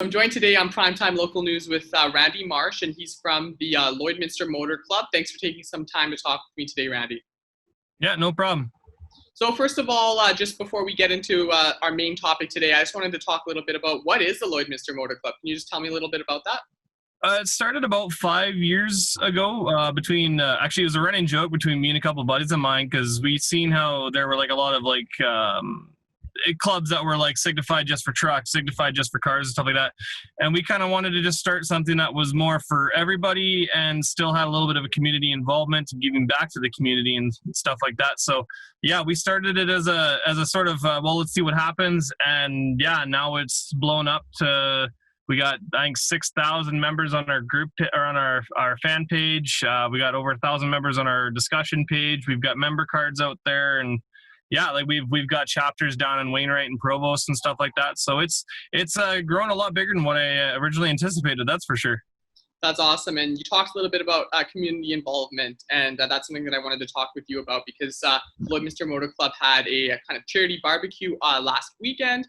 I'm joined today on Primetime Local News with Randy Marsh, and he's from the Lloydminster Motor Club. Thanks for taking some time to talk with me today, Randy. Yeah, no problem. So first of all, just before we get into our main topic today, I just wanted to talk a little bit about what is the Lloydminster Motor Club. Can you just tell me a little bit about that? It started about 5 years ago between, actually it was a running joke between me and a couple of buddies of mine because we seen how there were like a lot of clubs that were like signified just for trucks, signified just for cars and stuff like that. And we kind of wanted to just start something that was more for everybody and still had a little bit of a community involvement and giving back to the community and stuff like that. So yeah, we started it as a sort of, let's see what happens. And yeah, now it's blown up to, we got, I think, 6,000 members on our group or on our fan page. We got over 1,000 members on our discussion page. We've got member cards out there, and yeah, like we've got chapters down in Wainwright and Provost and stuff like that. So it's grown a lot bigger than what I originally anticipated. That's for sure. That's awesome. And you talked a little bit about community involvement, and that's something that I wanted to talk with you about because Lloydminster Motor Club had a kind of charity barbecue last weekend.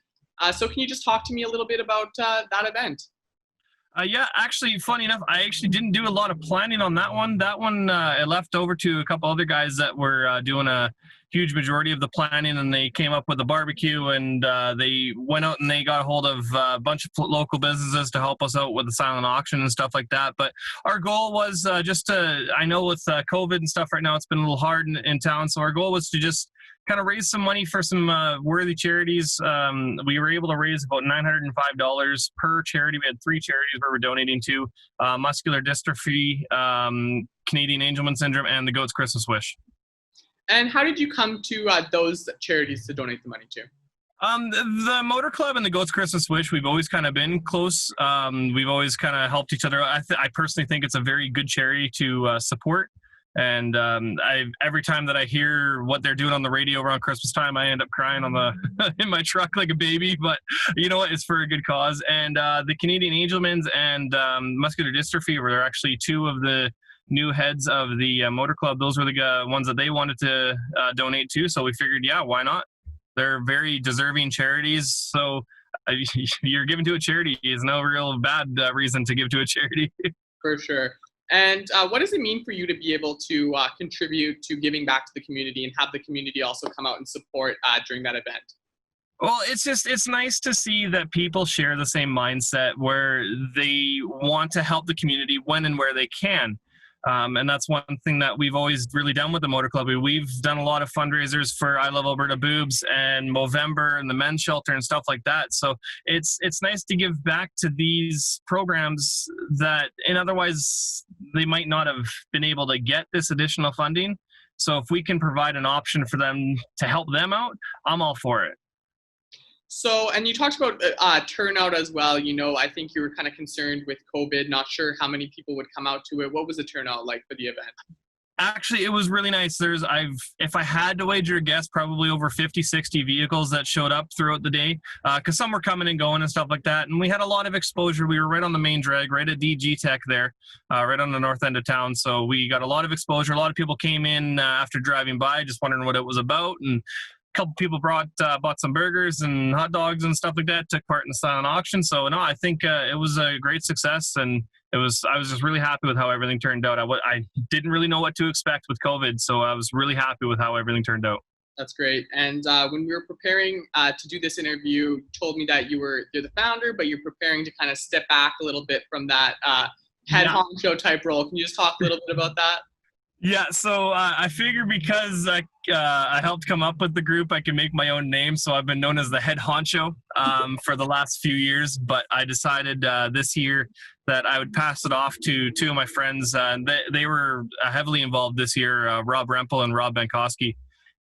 So can you just talk to me a little bit about that event? Yeah, actually, funny enough, I actually didn't do a lot of planning on that one. That one I left over to a couple other guys that were doing a huge majority of the planning, and they came up with a barbecue, and they went out and they got a hold of a bunch of local businesses to help us out with the silent auction and stuff like that. But our goal was I know with COVID and stuff right now, it's been a little hard in town, so our goal was to just kind of raise some money for some worthy charities. We were able to raise about $905 per charity. We had 3 charities where we're donating to: muscular dystrophy, Canadian Angelman syndrome, and the Goat's Christmas Wish. And how did you come to those charities to donate the money to? The Motor Club and the Goat's Christmas Wish, we've always kind of been close. We've always kind of helped each other. I personally think it's a very good charity to support. And every time that I hear what they're doing on the radio around Christmas time, I end up crying on in my truck like a baby. But you know what? It's for a good cause. And the Canadian Angelmans and muscular dystrophy were actually 2 of the new heads of the Motor Club. Those were the ones that they wanted to donate to. So we figured, yeah, why not? They're very deserving charities. So you're giving to a charity is no real bad reason to give to a charity. For sure. And what does it mean for you to be able to contribute to giving back to the community and have the community also come out and support during that event? Well, it's nice to see that people share the same mindset where they want to help the community when and where they can. And that's one thing that we've always really done with the Motor Club. We've done a lot of fundraisers for I Love Alberta Boobs and Movember and the men's shelter and stuff like that. So it's nice to give back to these programs that, and otherwise they might not have been able to get this additional funding. So if we can provide an option for them to help them out, I'm all for it. So, and you talked about turnout as well. You know, I think you were kind of concerned with COVID, not sure how many people would come out to it. What was the turnout like for the event? Actually, it was really nice. If I had to wager a guess, probably over 50, 60 vehicles that showed up throughout the day, because some were coming and going and stuff like that. And we had a lot of exposure. We were right on the main drag, right at DG Tech there, right on the north end of town. So we got a lot of exposure. A lot of people came in after driving by, just wondering what it was about. And couple people bought some burgers and hot dogs and stuff like that, took part in the silent auction. So no, I think it was a great success, and I was just really happy with how everything turned out. I didn't really know what to expect with COVID, so I was really happy with how everything turned out. That's great. And when we were preparing to do this interview, you told me that you're the founder, but you're preparing to kind of step back a little bit from that head honcho type role. Can you just talk a little bit about that? Yeah, so I figure because I helped come up with the group, I can make my own name. So I've been known as the head honcho for the last few years. But I decided this year that I would pass it off to 2 of my friends. They were heavily involved this year, Rob Rempel and Rob Benkoski.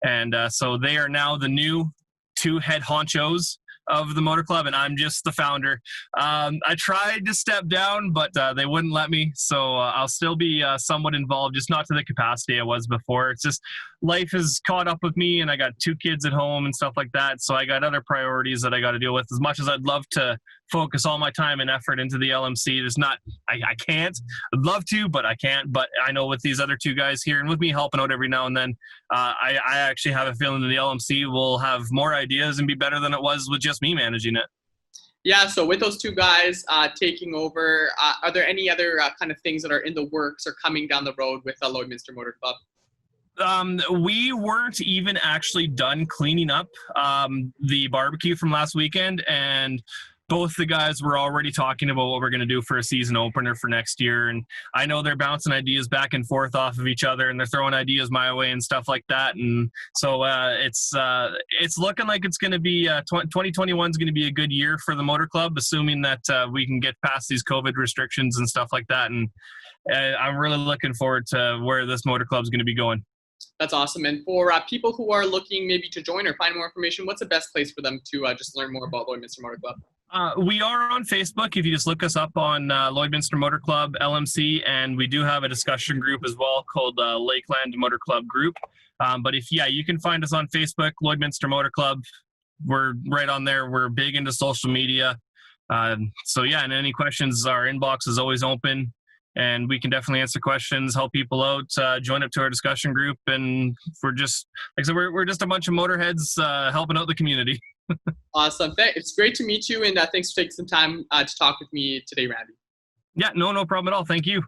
And so they are now the new 2 head honchos of the Motor Club, and I'm just the founder. I tried to step down, but they wouldn't let me, so I'll still be somewhat involved, just not to the capacity I was before. It's just life has caught up with me, and I got 2 kids at home and stuff like that, so I got other priorities that I got to deal with. As much as I'd love to focus all my time and effort into the LMC, I can't. I'd love to, but I can't. But I know with these other 2 guys here and with me helping out every now and then, I actually have a feeling that the LMC will have more ideas and be better than it was with just me managing it. Yeah, so with those two guys taking over, are there any other kind of things that are in the works or coming down the road with the Lloydminster Motor Club? We weren't even actually done cleaning up the barbecue from last weekend, and both the guys were already talking about what we're going to do for a season opener for next year. And I know they're bouncing ideas back and forth off of each other, and they're throwing ideas my way and stuff like that. And so it's looking like it's going to be 2021 is going to be a good year for the motor club, assuming that we can get past these COVID restrictions and stuff like that. And I'm really looking forward to where this motor club is going to be going. That's awesome. And for people who are looking maybe to join or find more information, what's the best place for them to just learn more about Lloydminster Motor Club? We are on Facebook. If you just look us up on Lloydminster Motor Club LMC, and we do have a discussion group as well called Lakeland Motor Club Group. But you can find us on Facebook, Lloydminster Motor Club. We're right on there. We're big into social media. And any questions, our inbox is always open, and we can definitely answer questions, help people out, join up to our discussion group. And we're just, like I said, we're just a bunch of motorheads helping out the community. Awesome. It's great to meet you, and thanks for taking some time to talk with me today, Randy. Yeah, no problem at all. Thank you.